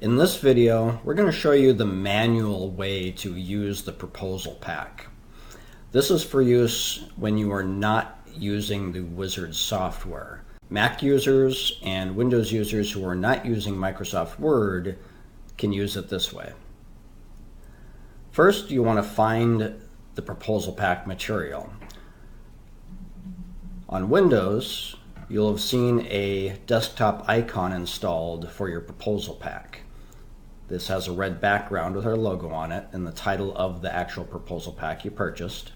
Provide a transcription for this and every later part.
In this video, we're going to show you the manual way to use the proposal pack. This is for use when you are not using the Wizard software. Mac users and Windows users who are not using Microsoft Word can use it this way. First, you want to find the proposal pack material. On Windows, you'll have seen a desktop icon installed for your proposal pack. This has a red background with our logo on it and the title of the actual proposal pack you purchased.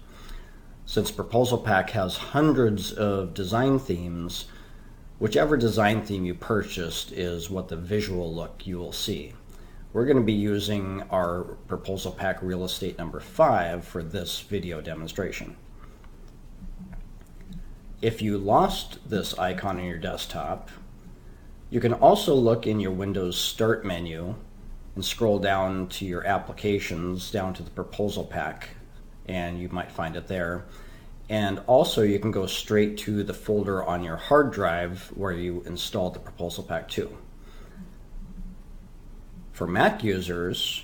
Since proposal pack has hundreds of design themes, whichever design theme you purchased is what the visual look you will see. We're going to be using our proposal pack real estate number 5 for this video demonstration. If you lost this icon on your desktop, you can also look in your Windows Start menu and scroll down to your applications, down to the proposal pack, and you might find it there. And also you can go straight to the folder on your hard drive where you installed the proposal pack to. For Mac users,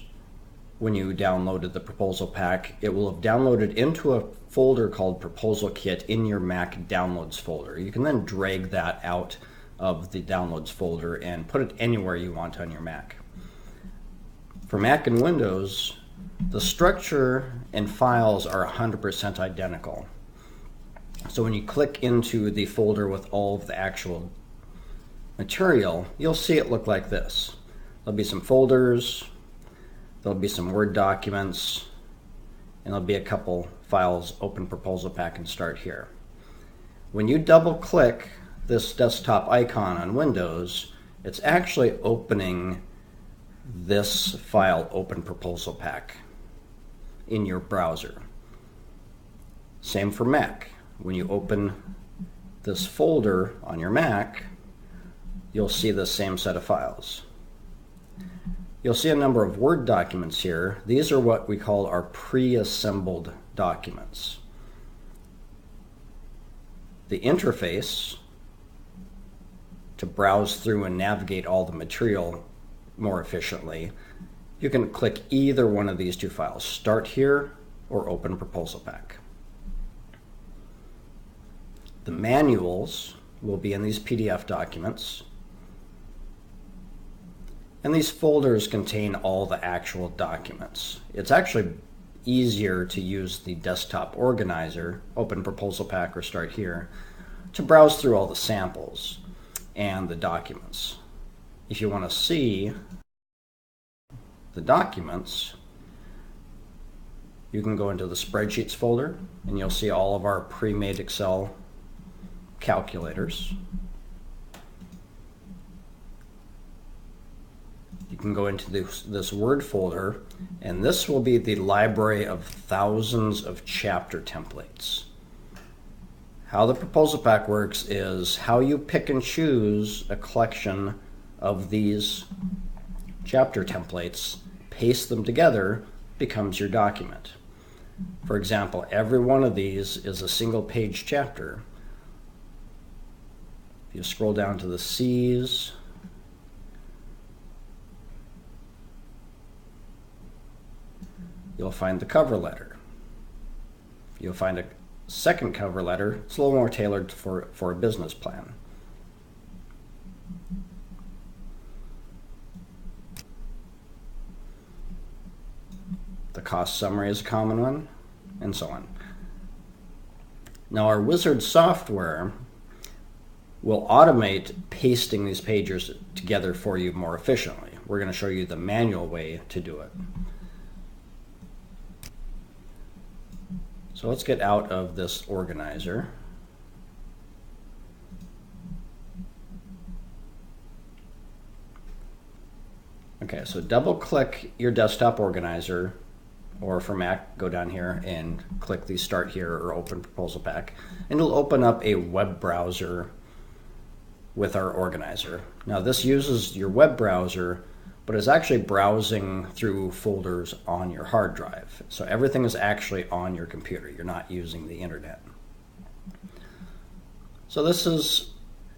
when you downloaded the proposal pack, it will have downloaded into a folder called Proposal Kit in your Mac Downloads folder. You can then drag that out of the Downloads folder and put it anywhere you want on your Mac. For Mac and Windows, the structure and files are 100% identical. So when you click into the folder with all of the actual material, you'll see it look like this. There'll be some folders, there'll be some Word documents, and there'll be a couple files, Open Proposal Pack and Start here. When you double click this desktop icon on Windows, it's actually opening this file, Open Proposal Pack, in your browser. Same for Mac. When you open this folder on your Mac, you'll see the same set of files. You'll see a number of Word documents here. These are what we call our pre-assembled documents. The interface to browse through and navigate all the material more efficiently, you can click either one of these two files, Start Here or Open Proposal Pack. The manuals will be in these PDF documents, and these folders contain all the actual documents. It's actually easier to use the desktop organizer, Open Proposal Pack or Start Here, to browse through all the samples and the documents. If you want to see the documents, you can go into the Spreadsheets folder and you'll see all of our pre-made Excel calculators. You can go into this Word folder, and this will be the library of thousands of chapter templates. How the proposal pack works is how you pick and choose a collection of these chapter templates, paste them together, becomes your document. For example, every one of these is a single page chapter. If you scroll down to the C's, you'll find the cover letter. You'll find a second cover letter. It's a little more tailored for a business plan. The cost summary is a common one, and so on. Now our Wizard software will automate pasting these pages together for you more efficiently. We're going to show you the manual way to do it. So let's get out of this organizer. Okay, so double click your desktop organizer, or for Mac, go down here and click the Start Here or Open Proposal Pack, and it'll open up a web browser with our organizer. Now this uses your web browser, but it's actually browsing through folders on your hard drive. So everything is actually on your computer. You're not using the internet. So this is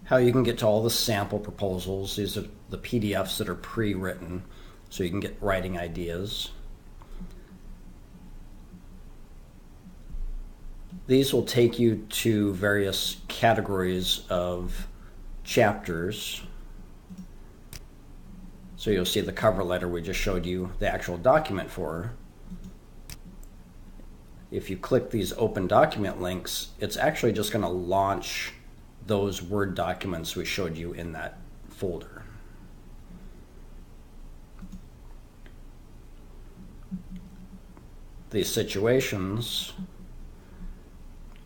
how you can get to all the sample proposals. These are the PDFs that are pre-written, so you can get writing ideas. These will take you to various categories of chapters. So you'll see the cover letter we just showed you the actual document for. If you click these open document links, it's actually just going to launch those Word documents we showed you in that folder. These situations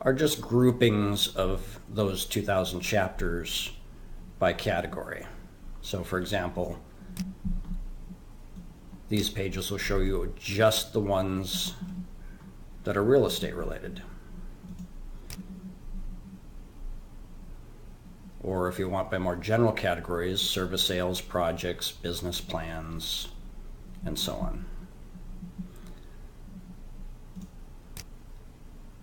are just groupings of those 2,000 chapters by category. So for example, these pages will show you just the ones that are real estate related. Or if you want by more general categories, service sales, projects, business plans, and so on.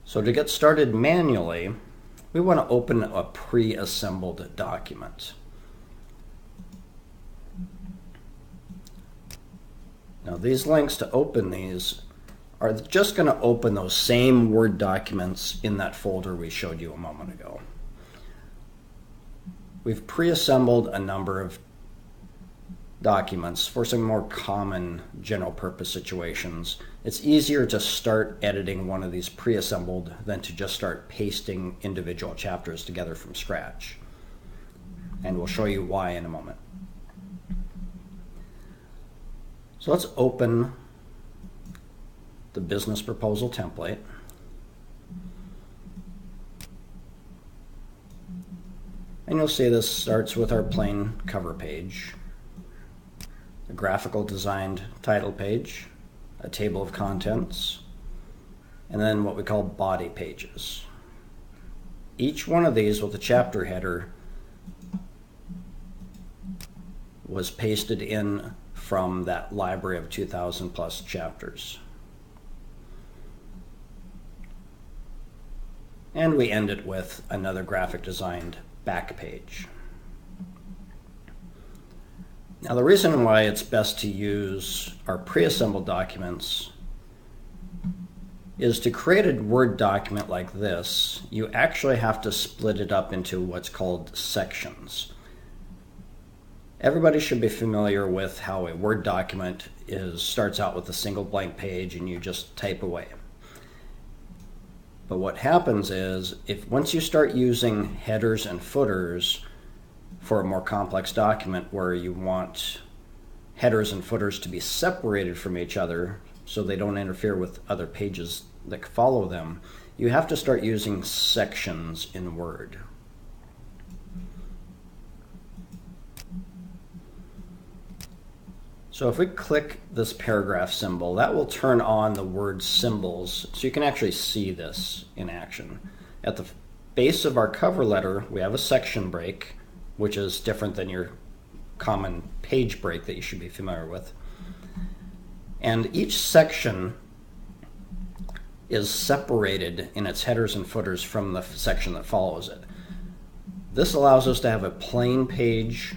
So to get started manually, we want to open a pre-assembled document. Now these links to open these are just going to open those same Word documents in that folder we showed you a moment ago. We've pre-assembled a number of documents for some more common general purpose situations. It's easier to start editing one of these pre-assembled than to just start pasting individual chapters together from scratch. And we'll show you why in a moment. So let's open the business proposal template. And you'll see this starts with our plain cover page, a graphical designed title page, a table of contents, and then what we call body pages. Each one of these with a chapter header was pasted in from that library of 2,000 plus chapters. And we end it with another graphic designed back page. Now the reason why it's best to use our pre-assembled documents is to create a Word document like this, you actually have to split it up into what's called sections. Everybody should be familiar with how a Word document starts out with a single blank page and you just type away. But what happens is, once you start using headers and footers for a more complex document where you want headers and footers to be separated from each other so they don't interfere with other pages that follow them, you have to start using sections in Word. So if we click this paragraph symbol, that will turn on the Word symbols so you can actually see this in action. At the base of our cover letter, we have a section break, which is different than your common page break that you should be familiar with. And each section is separated in its headers and footers from the section that follows it. This allows us to have a plain page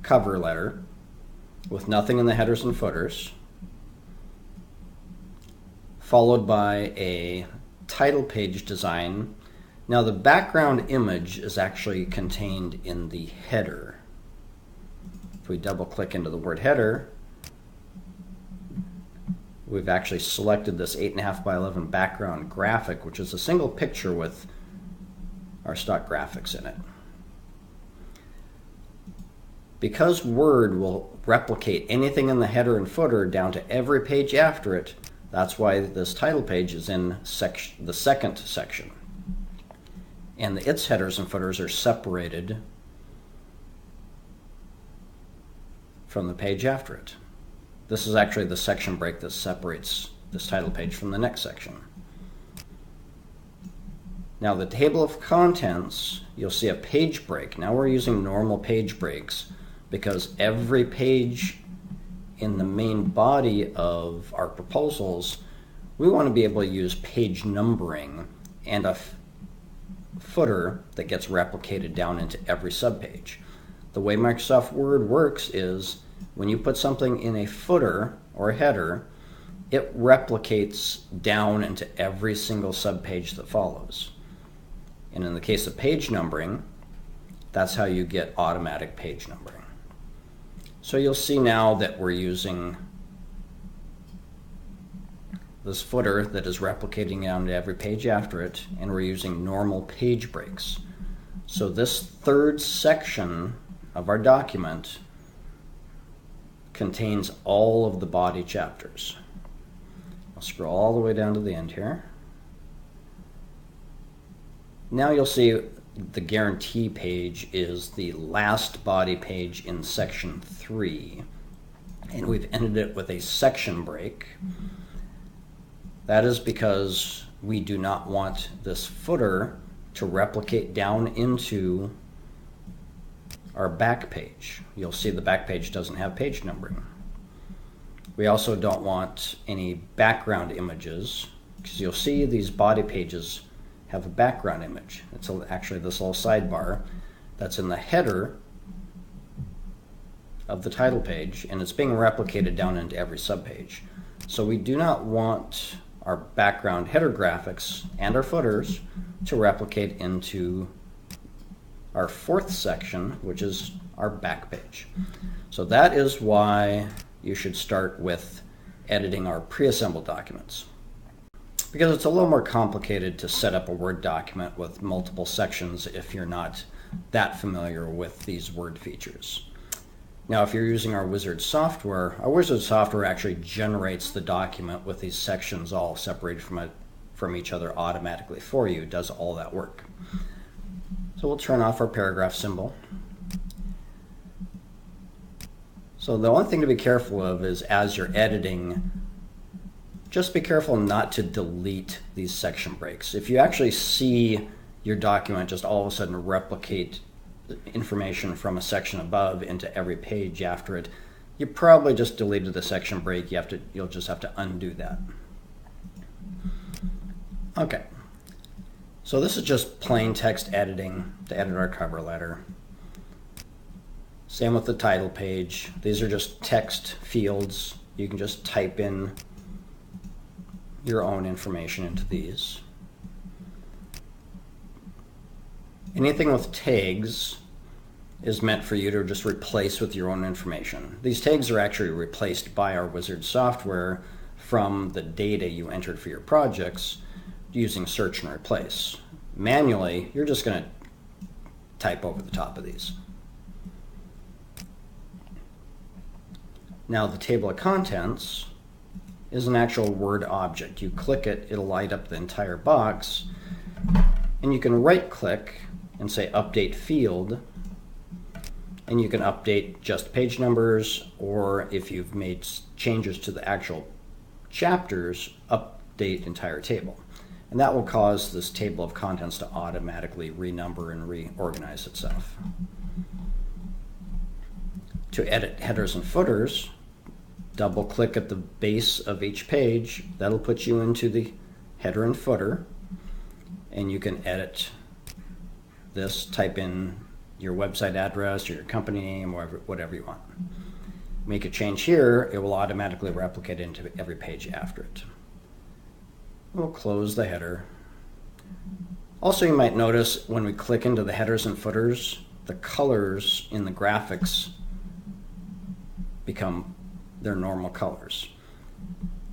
cover letter with nothing in the headers and footers, followed by a title page design. Now the background image is actually contained in the header. If we double click into the word header, we've actually selected this 8.5 by 11 background graphic, which is a single picture with our stock graphics in it. Because Word will replicate anything in the header and footer down to every page after it, that's why this title page is in the second section. And its headers and footers are separated from the page after it. This is actually the section break that separates this title page from the next section. Now the table of contents, you'll see a page break. Now we're using normal page breaks because every page in the main body of our proposals, we want to be able to use page numbering and a footer that gets replicated down into every subpage. The way Microsoft Word works is when you put something in a footer or a header, it replicates down into every single subpage that follows. And in the case of page numbering, that's how you get automatic page numbering. So you'll see now that we're using this footer that is replicating down to every page after it, and we're using normal page breaks. So this third section of our document contains all of the body chapters. I'll scroll all the way down to the end here. Now you'll see the guarantee page is the last body page in section 3, and we've ended it with a section break. That is because we do not want this footer to replicate down into our back page. You'll see the back page doesn't have page numbering. We also don't want any background images, because you'll see these body pages have a background image. It's actually this little sidebar that's in the header of the title page, and it's being replicated down into every subpage. So we do not want our background header graphics and our footers to replicate into our fourth section, which is our back page. So that is why you should start with editing our pre-assembled documents, because it's a little more complicated to set up a Word document with multiple sections if you're not that familiar with these Word features. Now, if you're using our Wizard software, our Wizard software actually generates the document with these sections all separated from each other automatically for you. It does all that work. So we'll turn off our paragraph symbol. So the only thing to be careful of is as you're editing, just be careful not to delete these section breaks. If you actually see your document just all of a sudden replicate information from a section above into every page after it, you probably just deleted the section break. You'll just have to undo that. Okay, so this is just plain text editing to edit our cover letter. Same with the title page. These are just text fields. You can just type in your own information into these. Anything with tags is meant for you to just replace with your own information. These tags are actually replaced by our Wizard software from the data you entered for your projects using search and replace. Manually, you're just going to type over the top of these. Now the table of contents is an actual Word object. You click it, it'll light up the entire box, and you can right click and say update field, and you can update just page numbers, or if you've made changes to the actual chapters, update entire table. And that will cause this table of contents to automatically renumber and reorganize itself. To edit headers and footers, double click at the base of each page. That'll put you into the header and footer, and you can edit this, type in your website address or your company name, or whatever you want. Make a change here, it will automatically replicate into every page after it. We'll close the header. Also, you might notice when we click into the headers and footers, the colors in the graphics become their normal colors.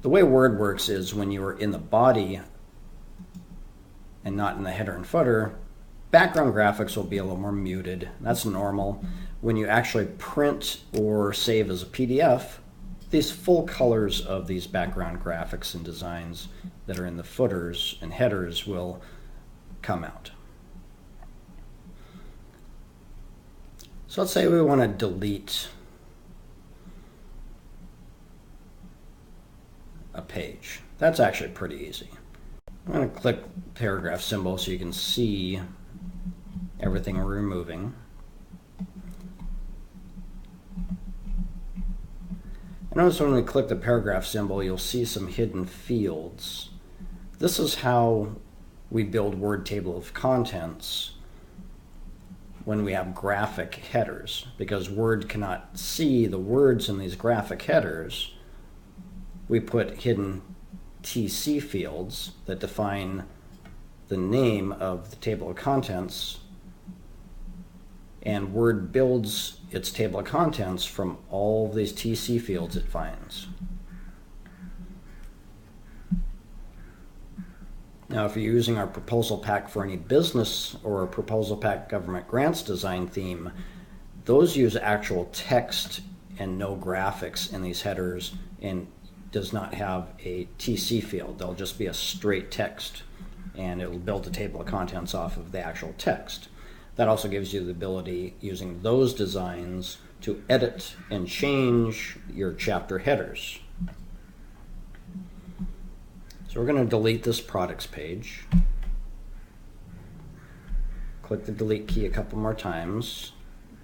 The way Word works is when you are in the body and not in the header and footer, background graphics will be a little more muted. That's normal. When you actually print or save as a PDF, these full colors of these background graphics and designs that are in the footers and headers will come out. So let's say we want to delete a page. That's actually pretty easy. I'm going to click paragraph symbol so you can see everything we're removing. And notice when we click the paragraph symbol, you'll see some hidden fields. This is how we build Word table of contents when we have graphic headers. Because Word cannot see the words in these graphic headers, we put hidden TC fields that define the name of the table of contents, and Word builds its table of contents from all of these TC fields it finds. Now, if you're using our proposal pack for any business or a proposal pack government grants design theme, those use actual text and no graphics in these headers, and does not have a TC field. They'll just be a straight text, and it'll build a table of contents off of the actual text. That also gives you the ability, using those designs, to edit and change your chapter headers. So we're going to delete this products page. Click the delete key a couple more times,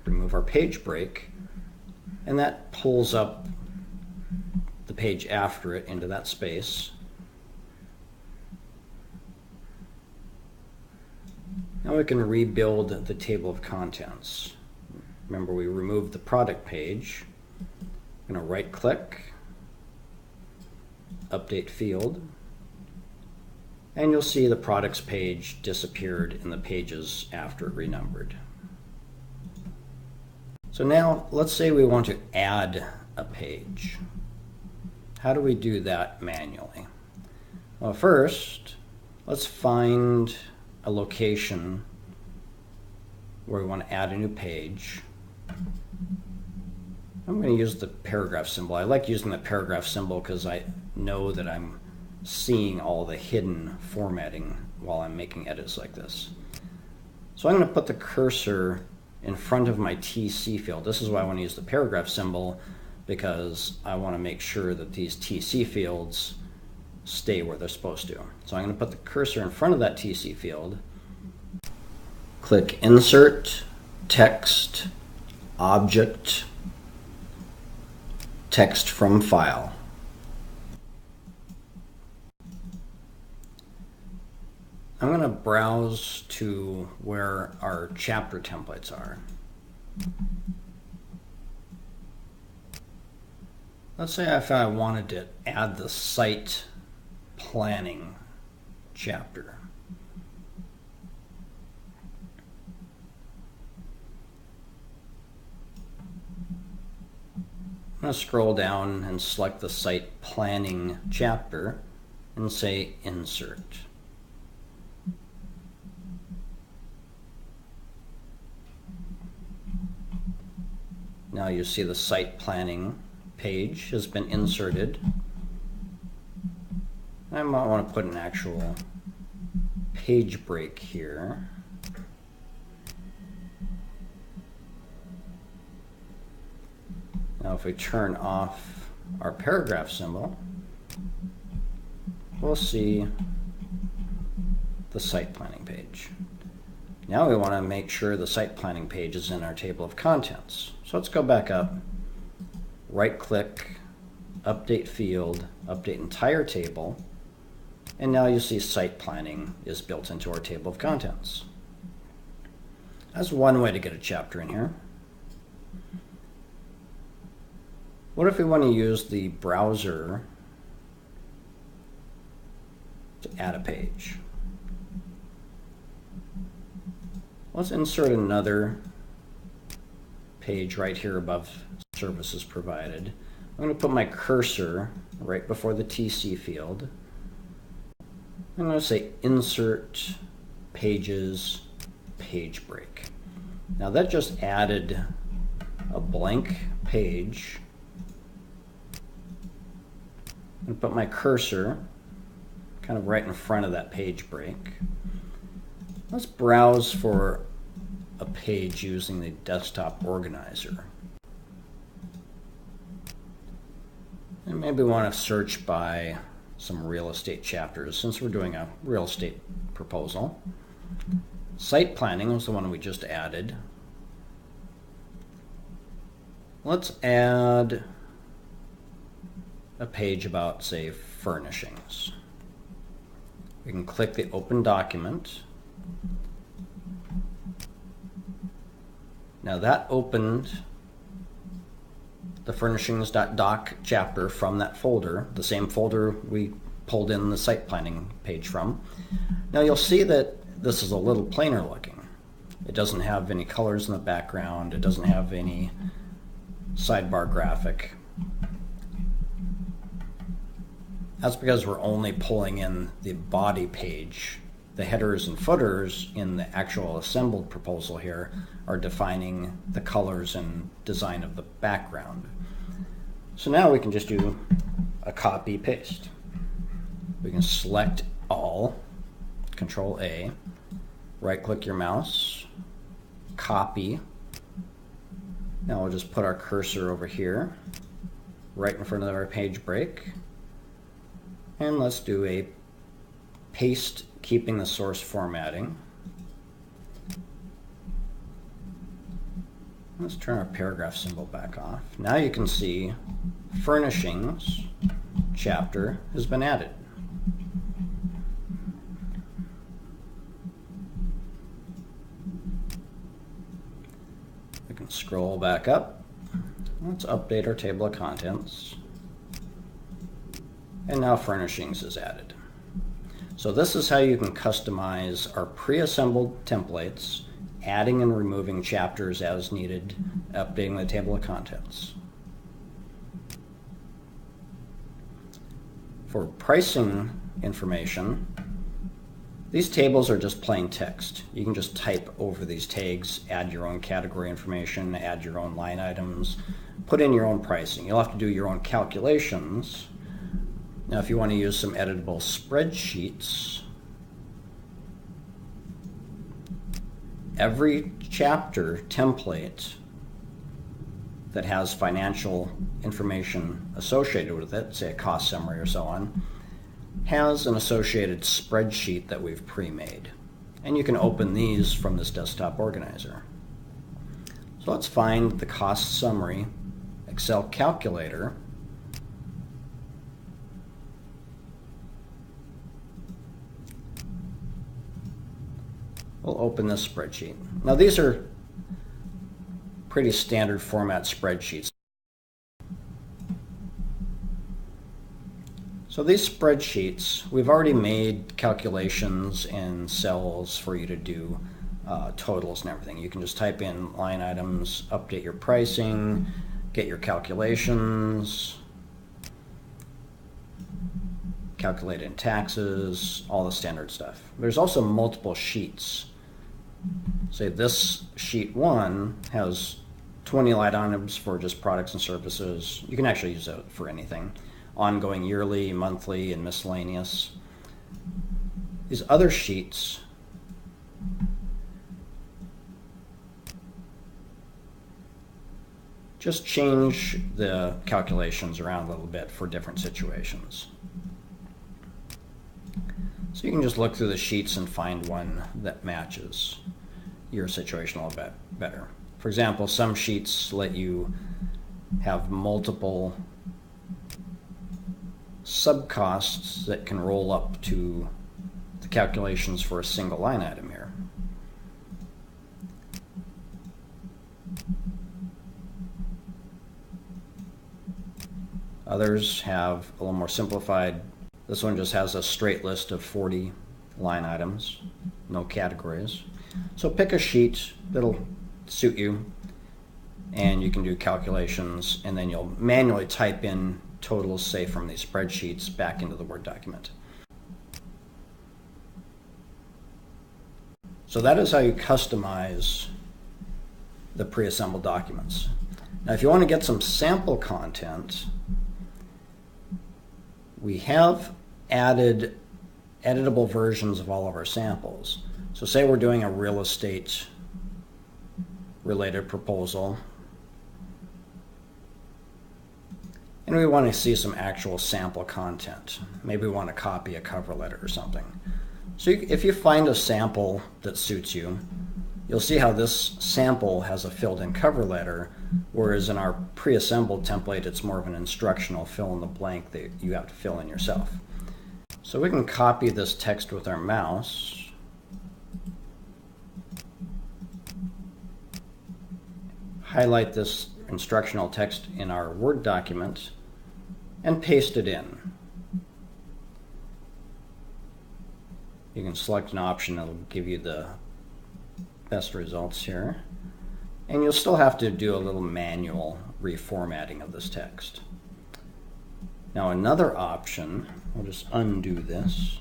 remove our page break, and that pulls up the page after it into that space. Now we can rebuild the table of contents. Remember, we removed the product page. I'm going to right click, update field, and you'll see the products page disappeared in the pages after it renumbered. So now let's say we want to add a page. How do we do that manually? Well, first, let's find a location where we want to add a new page. I'm going to use the paragraph symbol. I like using the paragraph symbol because I know that I'm seeing all the hidden formatting while I'm making edits like this. So I'm going to put the cursor in front of my TC field. This is why I want to use the paragraph symbol, because I want to make sure that these TC fields stay where they're supposed to. So I'm going to put the cursor in front of that TC field, click Insert, Text, Object, Text from File. I'm going to browse to where our chapter templates are. Let's say if I wanted to add the site planning chapter. I'm going to scroll down and select the site planning chapter and say Insert. Now you see the site planning page has been inserted. I might want to put an actual page break here. Now if we turn off our paragraph symbol, we'll see the site planning page. Now we want to make sure the site planning page is in our table of contents. So let's go back up, right click, update field, update entire table, and now you see site planning is built into our table of contents. That's one way to get a chapter in here. What if we want to use the browser to add a page? Let's insert another page right here above services provided. I'm going to put my cursor right before the TC field. I'm going to say Insert Pages Page Break. Now that just added a blank page. I'm going to put my cursor kind of right in front of that page break. Let's browse for a page using the desktop organizer. And maybe we want to search by some real estate chapters since we're doing a real estate proposal. Site planning was the one we just added. Let's add a page about, say, furnishings. We can click the Open Document. Now that opened the furnishings.doc chapter from that folder, the same folder we pulled in the site planning page from. Now you'll see that this is a little plainer looking. It doesn't have any colors in the background. It doesn't have any sidebar graphic. That's because we're only pulling in the body page. The headers and footers in the actual assembled proposal here are defining the colors and design of the background. So now we can just do a copy paste. We can select all, Control A, right click your mouse, copy. Now we'll just put our cursor over here, right in front of our page break. And let's do a paste, keeping the source formatting. Let's turn our paragraph symbol back off. Now you can see Furnishings chapter has been added. We can scroll back up. Let's update our table of contents. And now Furnishings is added. So this is how you can customize our pre-assembled templates, adding and removing chapters as needed, updating the table of contents. For pricing information, these tables are just plain text. You can just type over these tags, add your own category information, add your own line items, put in your own pricing. You'll have to do your own calculations. Now, if you want to use some editable spreadsheets, every chapter template that has financial information associated with it, say a cost summary or so on, has an associated spreadsheet that we've pre-made. And you can open these from this desktop organizer. So let's find the cost summary Excel calculator. We'll open this spreadsheet. Now these are pretty standard format spreadsheets. So these spreadsheets, we've already made calculations and cells for you to do totals and everything. You can just type in line items, update your pricing, get your calculations, calculate in taxes, all the standard stuff. There's also multiple sheets. Say this sheet 1 has 20 line items for just products and services. You can actually use it for anything. Ongoing, yearly, monthly, and miscellaneous. These other sheets just change the calculations around a little bit for different situations. So you can just look through the sheets and find one that matches your situation a little bit better. For example, some sheets let you have multiple subcosts that can roll up to the calculations for a single line item here. Others have a little more simplified. This one just has a straight list of 40 line items, no categories. So pick a sheet that'll suit you, and you can do calculations, and then you'll manually type in totals, say, from these spreadsheets back into the Word document. So that is how you customize the pre-assembled documents. Now, if you want to get some sample content, we have added editable versions of all of our samples. So say we're doing a real estate related proposal, and we want to see some actual sample content. Maybe we want to copy a cover letter or something. So if you find a sample that suits you, you'll see how this sample has a filled-in cover letter, whereas in our pre-assembled template, it's more of an instructional fill-in-the-blank that you have to fill in yourself. So we can copy this text with our mouse. Highlight this instructional text in our Word document and paste it in. You can select an option that will give you the best results here. And you'll still have to do a little manual reformatting of this text. Now another option, we'll just undo this.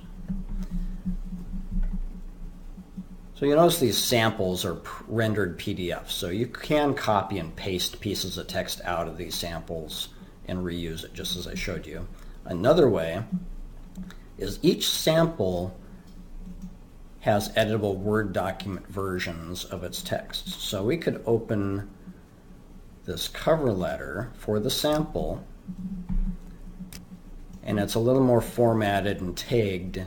So you notice these samples are rendered PDFs, so you can copy and paste pieces of text out of these samples and reuse it, just as I showed you. Another way is each sample has editable Word document versions of its text. So we could open this cover letter for the sample, and it's a little more formatted and tagged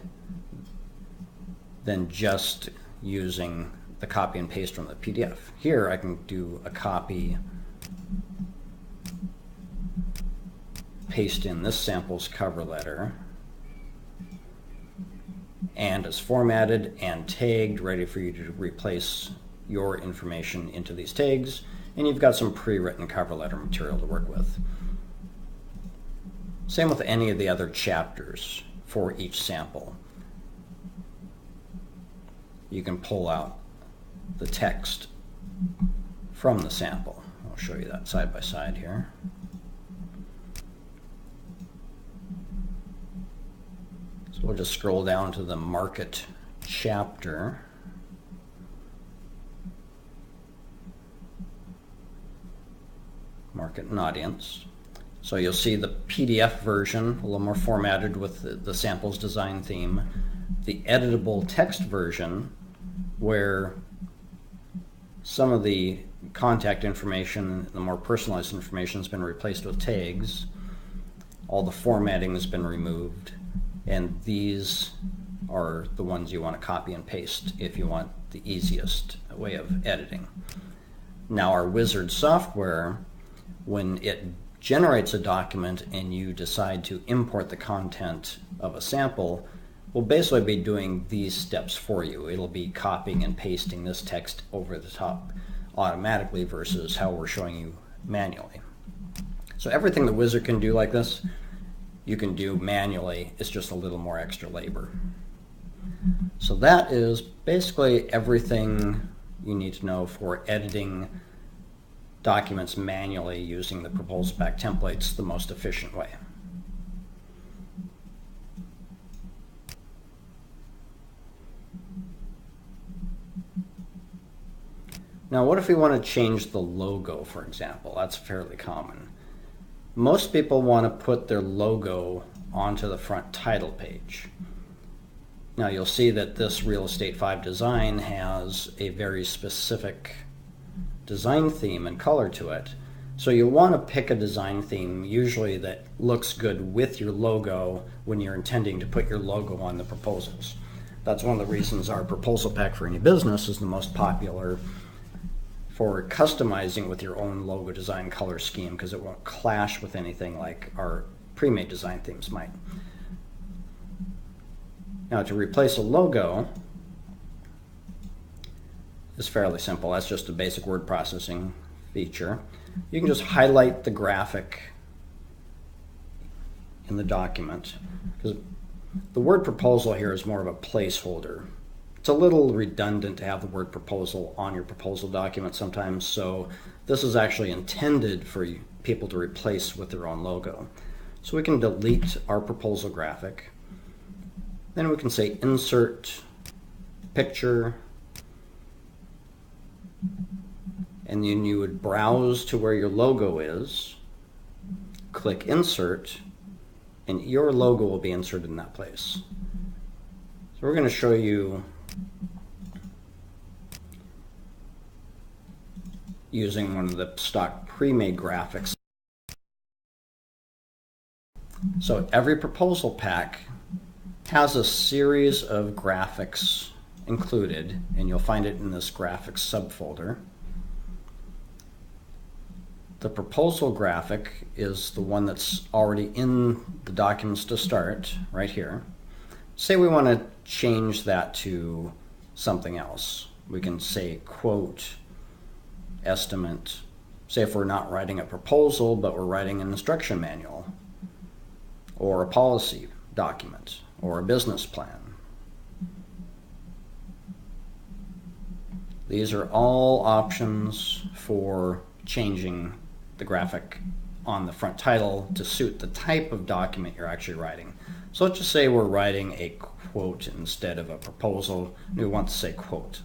than just using the copy and paste from the PDF. Here I can do a copy, paste in this sample's cover letter, and it's formatted and tagged, ready for you to replace your information into these tags, and you've got some pre-written cover letter material to work with. Same with any of the other chapters for each sample. You can pull out the text from the sample. I'll show you that side by side here. So we'll just scroll down to the market chapter. Market and audience. So you'll see the PDF version, a little more formatted with the sample's design theme. The editable text version, where some of the contact information, the more personalized information, has been replaced with tags. All the formatting has been removed, and these are the ones you want to copy and paste if you want the easiest way of editing. Now our Wizard software, when it generates a document and you decide to import the content of a sample, will basically be doing these steps for you. It'll be copying and pasting this text over the top automatically versus how we're showing you manually. So everything the Wizard can do like this, you can do manually. It's just a little more extra labor. So that is basically everything you need to know for editing documents manually using the proposal pack templates the most efficient way. Now what if we want to change the logo, for example? That's fairly common. Most people want to put their logo onto the front title page. Now you'll see that this Real Estate 5 design has a very specific design theme and color to it. So you'll want to pick a design theme usually that looks good with your logo when you're intending to put your logo on the proposals. That's one of the reasons our proposal pack for any business is the most popular for customizing with your own logo design color scheme, because it won't clash with anything like our pre-made design themes might. Now to replace a logo is fairly simple. That's just a basic word processing feature. You can just highlight the graphic in the document, because the word proposal here is more of a placeholder. It's a little redundant to have the word proposal on your proposal document sometimes, so this is actually intended for people to replace with their own logo. So we can delete our proposal graphic. Then we can say insert picture, and then you would browse to where your logo is, click insert, and your logo will be inserted in that place. So we're going to show you using one of the stock pre-made graphics. So every proposal pack has a series of graphics included, and you'll find it in this graphics subfolder. The proposal graphic is the one that's already in the documents to start, right here. say we want to change that to something else. We can say quote, estimate. Say if we're not writing a proposal, but we're writing an instruction manual, or a policy document, or a business plan. These are all options for changing the graphic on the front title to suit the type of document you're actually writing. So let's just say we're writing a quote instead of a proposal. We want to say quote.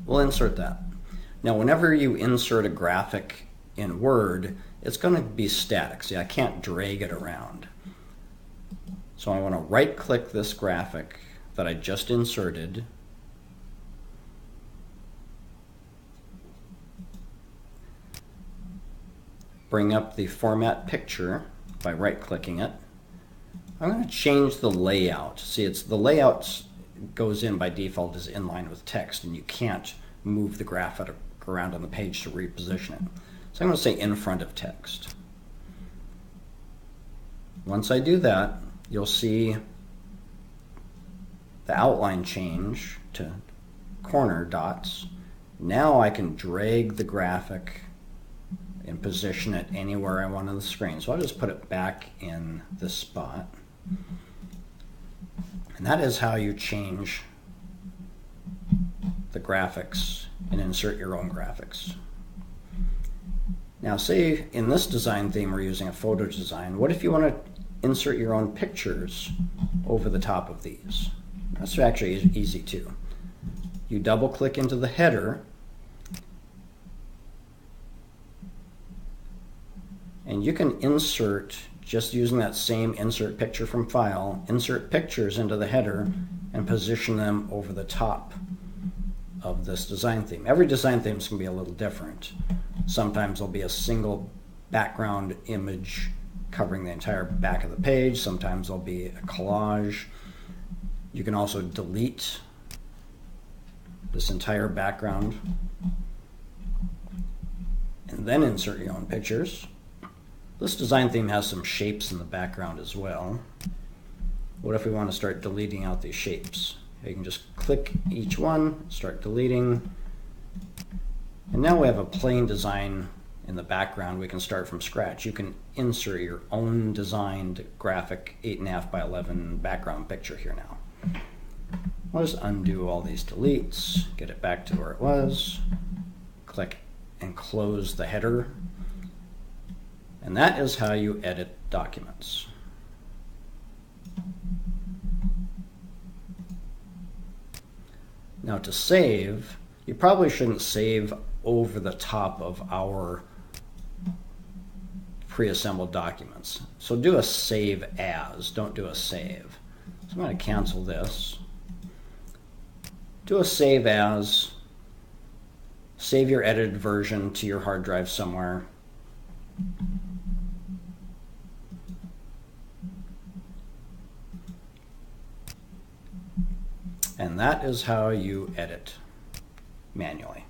We'll insert that. Now, whenever you insert a graphic in Word, it's going to be static. See, I can't drag it around. So I want to right-click this graphic that I just inserted, bring up the format picture by right-clicking it. I'm going to change the layout. See, it's the layout goes in by default is in line with text, and you can't move the graphic around on the page to reposition it. So I'm going to say in front of text. Once I do that, you'll see the outline change to corner dots. Now I can drag the graphic and position it anywhere I want on the screen. So I'll just put it back in this spot. And that is how you change the graphics and insert your own graphics. Now, say in this design theme we're using a photo design. What if you want to insert your own pictures over the top of these? That's actually easy too. You double click into the header, and you can insert, just using that same insert picture from file, insert pictures into the header and position them over the top of this design theme. Every design theme is going to be a little different. Sometimes there'll be a single background image covering the entire back of the page. Sometimes there'll be a collage. You can also delete this entire background and then insert your own pictures. This design theme has some shapes in the background as well. What if we want to start deleting out these shapes? You can just click each one, start deleting. And now we have a plain design in the background. We can start from scratch. You can insert your own designed graphic 8.5 by 11 background picture here now. I'll just undo all these deletes, get it back to where it was, click and close the header. And that is how you edit documents. Now to save, you probably shouldn't save over the top of our pre-assembled documents. So do a save as, don't do a save. So I'm going to cancel this. Do a save as, save your edited version to your hard drive somewhere. And that is how you edit manually.